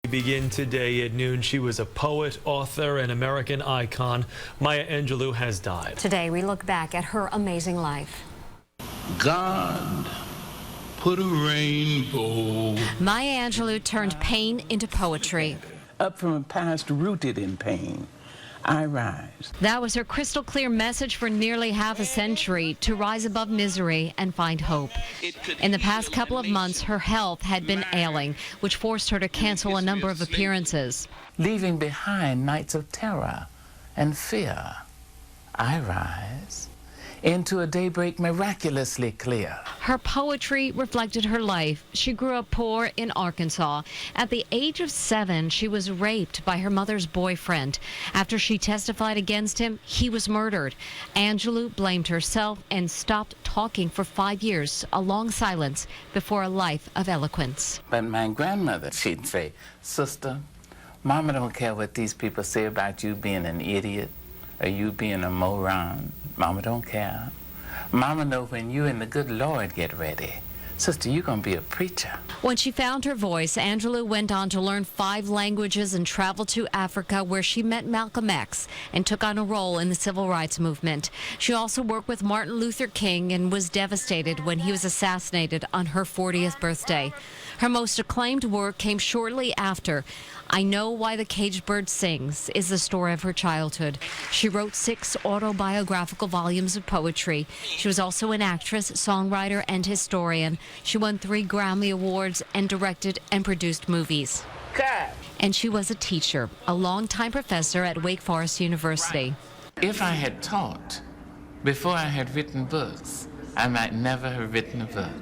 We begin today at noon. She was a poet, author, and American icon. Maya Angelou has died. Today, we look back at her amazing life. God put a rainbow. Maya Angelou turned pain into poetry. Up from a past rooted in pain, I rise. That was her crystal clear message for nearly half a century, to rise above misery and find hope. In the past couple of months, her health had been ailing, which forced her to cancel a number of appearances. Leaving behind nights of terror and fear, I rise into a daybreak miraculously clear. Her poetry reflected her life. She grew up poor in Arkansas. At the age of 7, she was raped by her mother's boyfriend. After she testified against him, he was murdered. Angelou blamed herself and stopped talking for 5 years, a long silence before a life of eloquence. But my grandmother, she'd say, "Sister, Mama don't care what these people say about you being an idiot or you being a moron. Mama don't care. Mama know when you and the good Lord get ready. Sister, you're going to be a preacher." When she found her voice, Angelou went on to learn 5 languages and travel to Africa, where she met Malcolm X and took on a role in the civil rights movement. She also worked with Martin Luther King and was devastated when he was assassinated on her 40th birthday. Her most acclaimed work came shortly after. I Know Why the Caged Bird Sings is the story of her childhood. She wrote 6 autobiographical volumes of poetry. She was also an actress, songwriter, and historian. She won 3 Grammy Awards and directed and produced movies. And she was a teacher, a longtime professor at Wake Forest University. If I had taught before I had written books, I might never have written a book.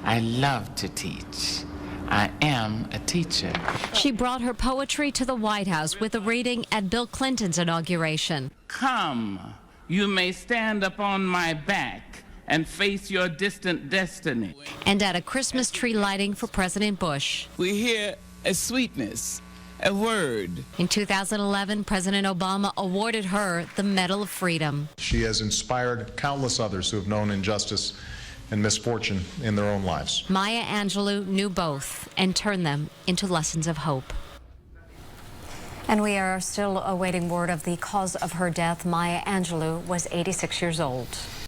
I love to teach. I am a teacher. She brought her poetry to the White House with a reading at Bill Clinton's inauguration. Come, you may stand upon my back and face your distant destiny. And at a Christmas tree lighting for President Bush. We hear a sweetness, a word. In 2011, President Obama awarded her the Medal of Freedom. She has inspired countless others who have known injustice and misfortune in their own lives. Maya Angelou knew both and turned them into lessons of hope. And we are still awaiting word of the cause of her death. Maya Angelou was 86 years old.